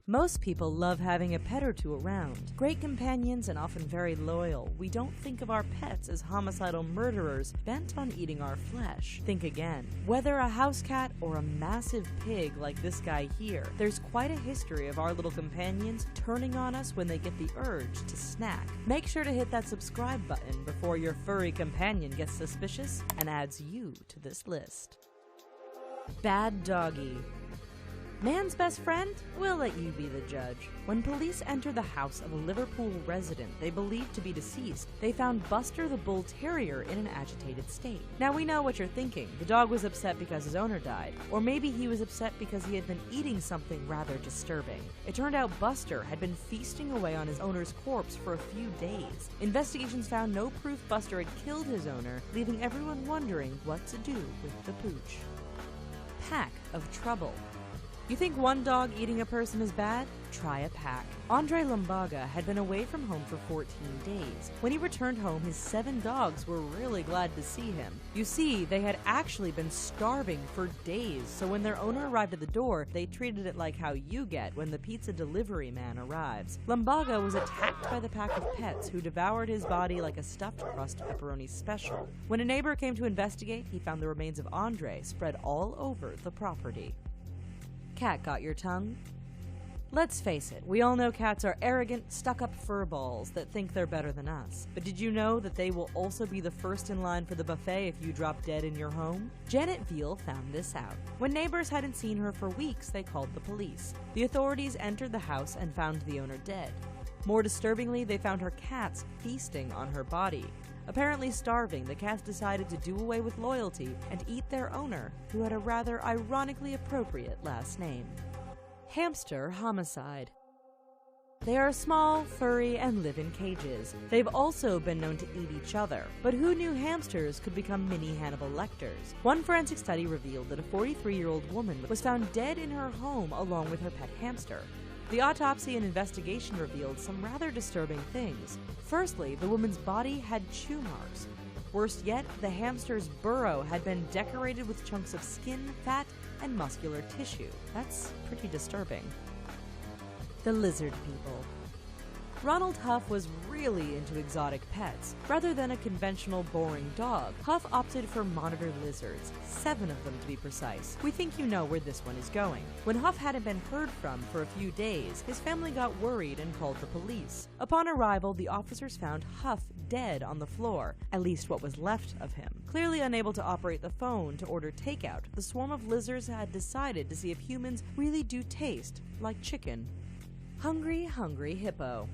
Most people love having a pet or two around. Great companions and often very loyal, we don't think of our pets as homicidal murderers bent on eating our flesh. Think again. Whether a house cat or a massive pig like this guy here, there's quite a history of our little companions turning on us when they get the urge to snack. Make sure to hit that subscribe button before your furry companion gets suspicious and adds you to this list. Bad doggy. Man's best friend? We'll let you be the judge. When police entered the house of a Liverpool resident they believed to be deceased, they found Buster the Bull Terrier in an agitated state. Now we know what you're thinking. The dog was upset because his owner died. Or maybe he was upset because he had been eating something rather disturbing. It turned out Buster had been feasting away on his owner's corpse for a few days. Investigations found no proof Buster had killed his owner, leaving everyone wondering what to do with the pooch. Pack of trouble. You think one dog eating a person is bad? Try a pack. Andre Lumbaga had been away from home for 14 days. When he returned home, his 7 dogs were really glad to see him. You see, they had actually been starving for days, so when their owner arrived at the door, they treated it like how you get when the pizza delivery man arrives. Lumbaga was attacked by the pack of pets who devoured his body like a stuffed crust pepperoni special. When a neighbor came to investigate, he found the remains of Andre spread all over the property. Cat got your tongue? Let's face it, we all know cats are arrogant, stuck-up furballs that think they're better than us. But did you know that they will also be the first in line for the buffet if you drop dead in your home? Janet Veal found this out. When neighbors hadn't seen her for weeks, they called the police. The authorities entered the house and found the owner dead. More disturbingly, they found her cats feasting on her body. Apparently starving, the cats decided to do away with loyalty and eat their owner, who had a rather ironically appropriate last name. Hamster homicide. They are small, furry, and live in cages. They've also been known to eat each other. But who knew hamsters could become mini Hannibal Lecters? One forensic study revealed that a 43-year-old woman was found dead in her home along with her pet hamster. The autopsy and investigation revealed some rather disturbing things. Firstly, the woman's body had chew marks. Worst yet, the hamster's burrow had been decorated with chunks of skin, fat, and muscular tissue. That's pretty disturbing. The lizard people. Ronald Huff was really into exotic pets. Rather than a conventional boring dog, Huff opted for monitor lizards, 7 of them to be precise. We think you know where this one is going. When Huff hadn't been heard from for a few days, his family got worried and called the police. Upon arrival, the officers found Huff dead on the floor, at least what was left of him. Clearly unable to operate the phone to order takeout, the swarm of lizards had decided to see if humans really do taste like chicken. Hungry, hungry hippo.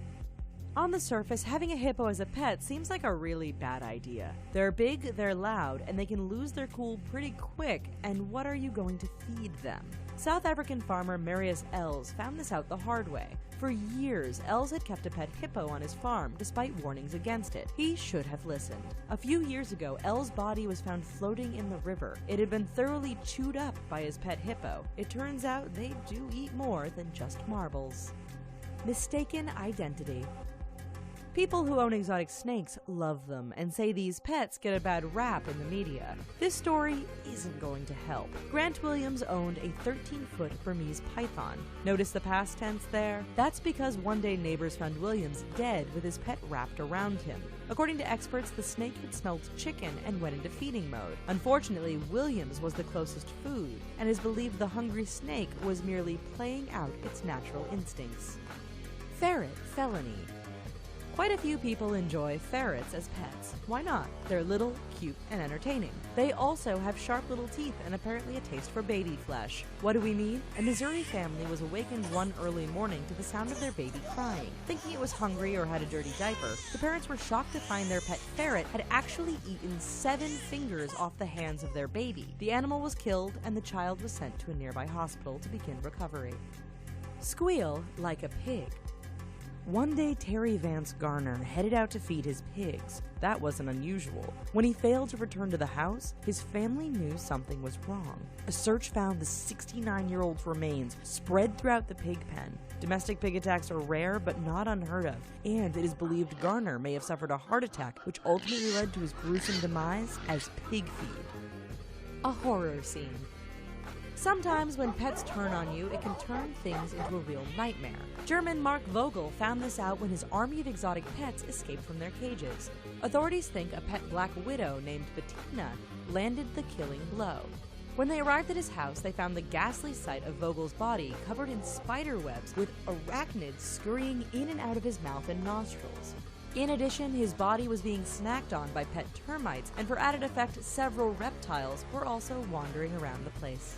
On the surface, having a hippo as a pet seems like a really bad idea. They're big, they're loud, and they can lose their cool pretty quick, and what are you going to feed them? South African farmer Marius Els found this out the hard way. For years, Els had kept a pet hippo on his farm, despite warnings against it. He should have listened. A few years ago, Els' body was found floating in the river. It had been thoroughly chewed up by his pet hippo. It turns out they do eat more than just marbles. Mistaken identity. People who own exotic snakes love them and say these pets get a bad rap in the media. This story isn't going to help. Grant Williams owned a 13-foot Burmese python. Notice the past tense there? That's because one day neighbors found Williams dead with his pet wrapped around him. According to experts, the snake had smelled chicken and went into feeding mode. Unfortunately, Williams was the closest food, and it is believed the hungry snake was merely playing out its natural instincts. Ferret felony. Quite a few people enjoy ferrets as pets. Why not? They're little, cute, and entertaining. They also have sharp little teeth and apparently a taste for baby flesh. What do we mean? A Missouri family was awakened one early morning to the sound of their baby crying. Thinking it was hungry or had a dirty diaper, the parents were shocked to find their pet ferret had actually eaten 7 fingers off the hands of their baby. The animal was killed and the child was sent to a nearby hospital to begin recovery. Squeal like a pig. One day, Terry Vance Garner headed out to feed his pigs. That wasn't unusual. When he failed to return to the house, his family knew something was wrong. A search found the 69-year-old's remains spread throughout the pig pen. Domestic pig attacks are rare but not unheard of, and it is believed Garner may have suffered a heart attack, which ultimately led to his gruesome demise as pig feed. A horror scene. Sometimes when pets turn on you, it can turn things into a real nightmare. German Mark Vogel found this out when his army of exotic pets escaped from their cages. Authorities think a pet black widow named Bettina landed the killing blow. When they arrived at his house, they found the ghastly sight of Vogel's body covered in spider webs with arachnids scurrying in and out of his mouth and nostrils. In addition, his body was being snacked on by pet termites, and for added effect, several reptiles were also wandering around the place.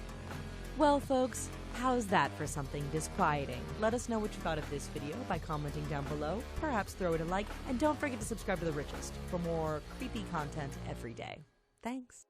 Well, folks, how's that for something disquieting? Let us know what you thought of this video by commenting down below, perhaps throw it a like, and don't forget to subscribe to The Richest for more creepy content every day. Thanks.